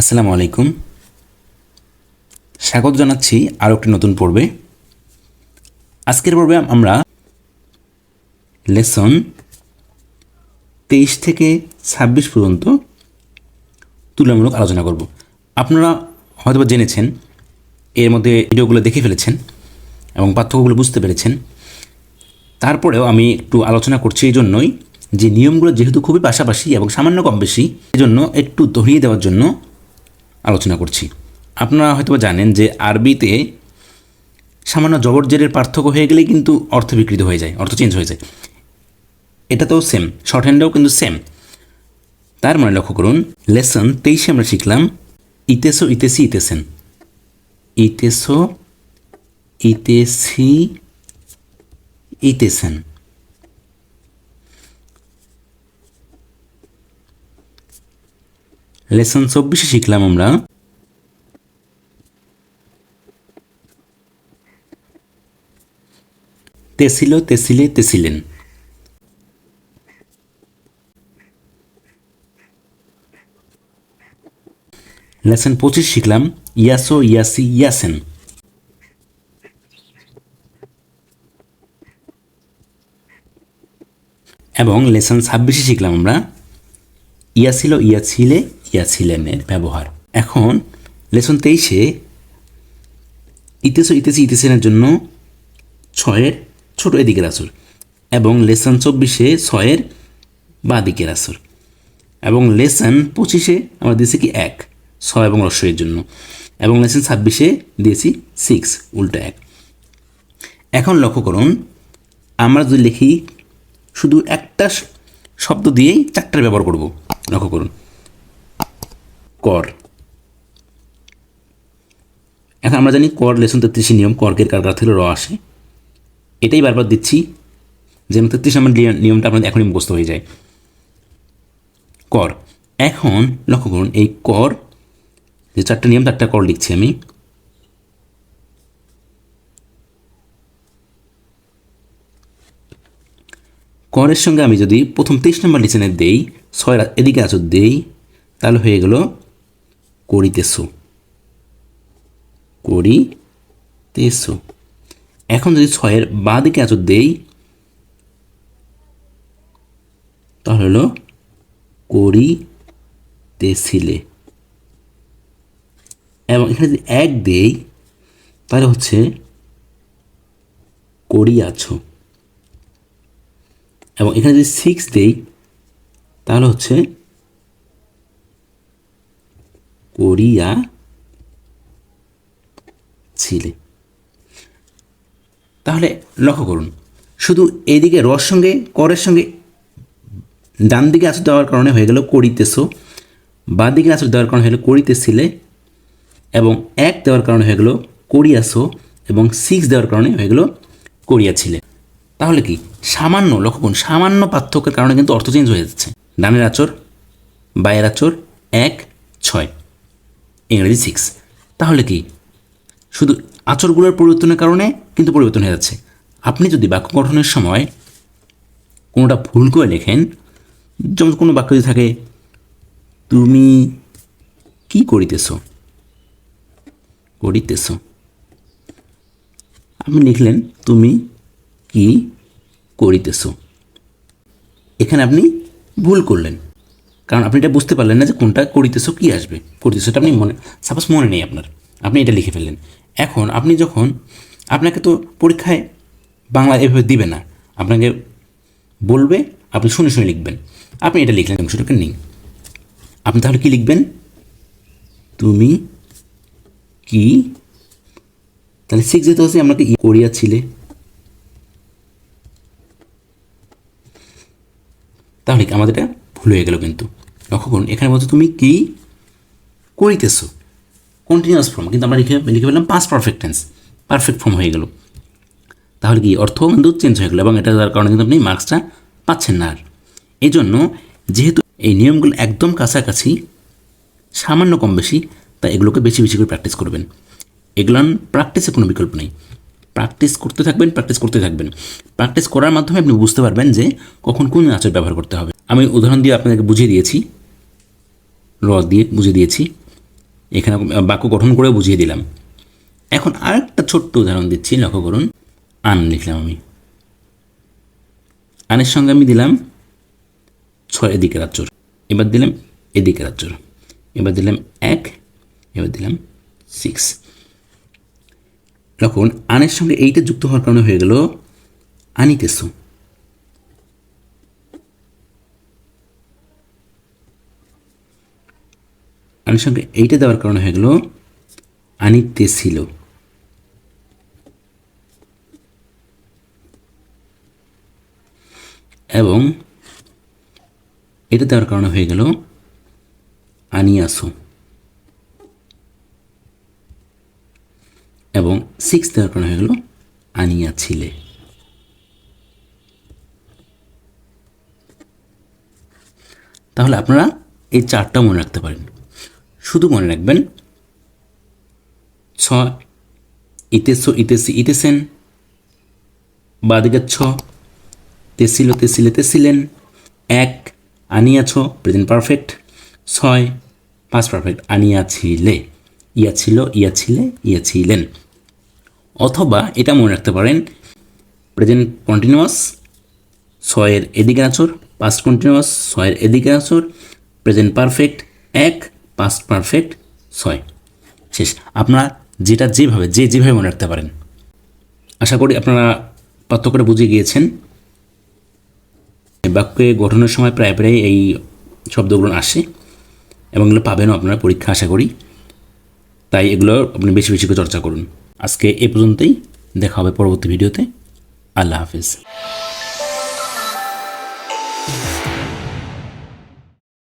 আসসালামু আলাইকুম। স্বাগত জানাচ্ছি আরও একটি নতুন পর্বে। আজকের পর্বে আমরা লেসন 23 থেকে 26 পর্যন্ত তুলনামূলক আলোচনা করব। আপনারা হয়তো জেনেছেন, এর মধ্যে ভিডিওগুলো দেখে ফেলেছেন এবং পার্থক্যগুলো বুঝতে পেরেছেন। তারপরেও আমি একটু আলোচনা করছি এই জন্যই যে নিয়মগুলো যেহেতু খুবই পাশাপাশি এবং সামান্য কম বেশি, এজন্য একটু ধরিয়ে দেওয়ার জন্য আলোচনা করছি। আপনারা হয়তো জানেন যে আরবিতে সামান্য জবর জেরের পার্থক্য হয়ে গেলেই কিন্তু অর্থ বিকৃত হয়ে যায়, অর্থ চেঞ্জ হয়ে যায়। এটা তো সেম, শর্ট হ্যান্ডেও কিন্তু সেম। তার মানে লক্ষ্য করুন, লেসন 23 আমরা শিখলাম ইতেসো ইতেসি ইতেসেন, ইতেসো ইতেসি ইতেসেন। লেসন 24 শিখলাম আমরা তেসিলো তেসিলে তেসিলেন। লেসন 25 শিখলাম ইয়াসো ইয়াসি ইয়াসেন। এবং লেসন 26 শিখলাম আমরা ইয়াছিল ইয়াছিলে ইয়াছিলেনের ব্যবহার। এখন লেসন 23-এ ইতেসো ইতেসি ইতেসেনের জন্য 6-এর ছোট এদিকের আসর, এবং লেসন 24-এ 6-এর বাঁ দিকের আসর, এবং লেসন 25-এ আমরা দিয়েছি কি 1 6 এবং রস্বইয়ের জন্য, এবং লেসন 26-এ দিয়েছি 6 উল্টো 1। এখন লক্ষ্য করুন, আমরা যদি লিখি শুধু একটা শব্দ দিয়েই 4টার ব্যবহার করব। লক্ষ্য করুন, কর। এখন আমরা জানি কর লেসন 33 নিয়ম, কর্কের কারকার থেকে র আসে, এটাই বারবার দিচ্ছি যেন 33 নম্বর নিয়মটা আপনাদের এখনই মুখস্থ হয়ে যায়। কর। এখন লক্ষ্য করুন, এই কর যে 4টা নিয়ম, 4টা কর লিখছি আমি। করের সঙ্গে আমি যদি প্রথম 23 নম্বর লিসেনের দেই, 6 এদিকে আচর দেই, তাহলে হয়ে গেল করিতেছো, করিতেছো। এখন যদি 6-এর বাঁ দিকে আচর দেই, তাহলে হলো করিতেছিলে। এবং এখানে যদি 1 দেই, তাহলে হচ্ছে করিয়াছো। এবং এখানে যদি 6 দেই, তাহলে হচ্ছে করিয়াছিলে। তাহলে লক্ষ্য করুন, শুধু এইদিকে রর সঙ্গে করের সঙ্গে ডান দিকে আঁচড় দেওয়ার কারণে হয়ে গেল করিতেছো, বাঁ দিকে আঁচড় দেওয়ার কারণে হয়ে গেল করিতেছিলে, এবং 1 দেওয়ার কারণে হয়ে গেল করিয়াছো, এবং 6 দেওয়ার কারণে হয়ে গেল করিয়াছিলে। তাহলে কি সামান্য, লক্ষ্য করুন, সামান্য পার্থক্যের কারণে কিন্তু অর্থ চেঞ্জ হয়ে যাচ্ছে। ডানের আঁচড়, বায়ের আঁচড় 1 6, ইংরেজি 6। তাহলে কি শুধু আঁচড়গুলোর পরিবর্তনের কারণে কিন্তু পরিবর্তন হয়ে যাচ্ছে। আপনি যদি বাক্য গঠনের সময় কোনোটা ভুল করে লেখেন, যেমন কোনো বাক্য যদি থাকে তুমি কি করিতেছো, করিতেছো, আপনি লিখলেন তুমি কি করিতেছো, এখানে আপনি ভুল করলেন, কারণ আপনি এটা বুঝতে পারলেন না যে কোনটা করিতেছো কি আসবে। করিতেছোটা আপনি সাপোজ মনে নেই আপনার, আপনি এটা লিখে ফেললেন। এখন আপনি যখন, আপনাকে তো পরীক্ষায় বাংলা এভাবে দিবে না, আপনাকে বলবে আপনি শুনে শুনে লিখবেন। আপনি এটা লিখলেন, অংশটাকে নেই, আপনি তাহলে কি লিখবেন, তুমি কি, তাহলে 6 যেতে হচ্ছে আপনাকে করিয়াছিলে। তাহলে আমাদের এটা ভুল হয়ে গেল। কিন্তু লক্ষ্য করুন, এখানে বলছে তুমি কি করিতেছো, কন্টিনিউয়াস ফর্ম, কিন্তু আমরা লিখে ফেললাম past perfect tense, perfect form হয়ে গেল। তাহলে কি অর্থ কিন্তু চেঞ্জ হয়ে গেল, এবং এটা যার কারণে কিন্তু আপনি মার্কসটা পাচ্ছেন না। আর এই জন্য যেহেতু এই নিয়মগুলো একদম কাছাকাছি, সামান্য কম বেশি, তাই এগুলোকে বেশি বেশি করে প্র্যাকটিস করবেন। এগুলো প্র্যাকটিসের কোনো বিকল্প নেই, প্র্যাকটিস করতে থাকবেন, প্র্যাকটিস করতে থাকবেন। প্র্যাকটিস করার মাধ্যমে আপনি বুঝতে পারবেন যে কখন কোন আঁচড় ব্যবহার করতে হবে। আমি উদাহরণ দিয়ে আপনাদেরকে বুঝিয়ে দিয়েছি, র দিয়ে বুঝিয়ে দিয়েছি। এখানে বাক্য গঠন করে বুঝিয়ে দিলাম। এখন আরেকটা ছোট্ট উদাহরণ দিচ্ছি, লক্ষ্য করুন। আন লিখলাম আমি, আনের সঙ্গে আমি দিলাম 6 এদিকের আচর, এবার দিলাম এদিকের আচর, এবার দিলাম 1, এবার দিলাম 6। লক্ষ্য করুন, আনের সঙ্গে এইটা যুক্ত হওয়ার কারণে হয়ে গেল আনিতেছো। আনের সঙ্গে এইটা দেওয়ার কারণে হয়ে গেল আনিতেছিল। এবং এটা দেওয়ার কারণে হয়ে গেল আনিয়াছো। এবং 6 দেওয়ার কারণে হয়ে গেল আনিয়াছিলে। তাহলে আপনারা এই 4টা মনে রাখতে পারেন। শুধু মনে রাখবেন 6 ইতেছো ইতেছি ইতেছেন, বাদিকের 6 তেছিল তেছিলে তেছিলেন, 1 আনিয়াছো প্রেজেন্ট পারফেক্ট, 6 পাস্ট পারফেক্ট আনিয়াছিলে, ইয়া ছিল ইয়া ছিলে ইয়া ছিলেন। অথবা এটা মনে রাখতে পারেন প্রেজেন্ট কন্টিনিউয়াস 6-এর এদিকের আচর, পাস্ট কন্টিনিউয়াস 6-এর এদিকের আচর, প্রেজেন্ট পারফেক্ট 1, পাস্ট পারফেক্ট 6। শেষ। আপনারা যেটা যেভাবে মনে রাখতে পারেন। আশা করি আপনারা পার্থক্যটা বুঝে গিয়েছেন। বাক্যে গঠনের সময় প্রায় এই শব্দগুলো আসে এবং এগুলো পাবেনও আপনারা পরীক্ষা, আশা করি। তাই এগুলো আপনি বেশি বেশি করে চর্চা করুন। আজকে এ পর্যন্তই, দেখা হবে পরবর্তী ভিডিওতে। আল্লাহ হাফিজ।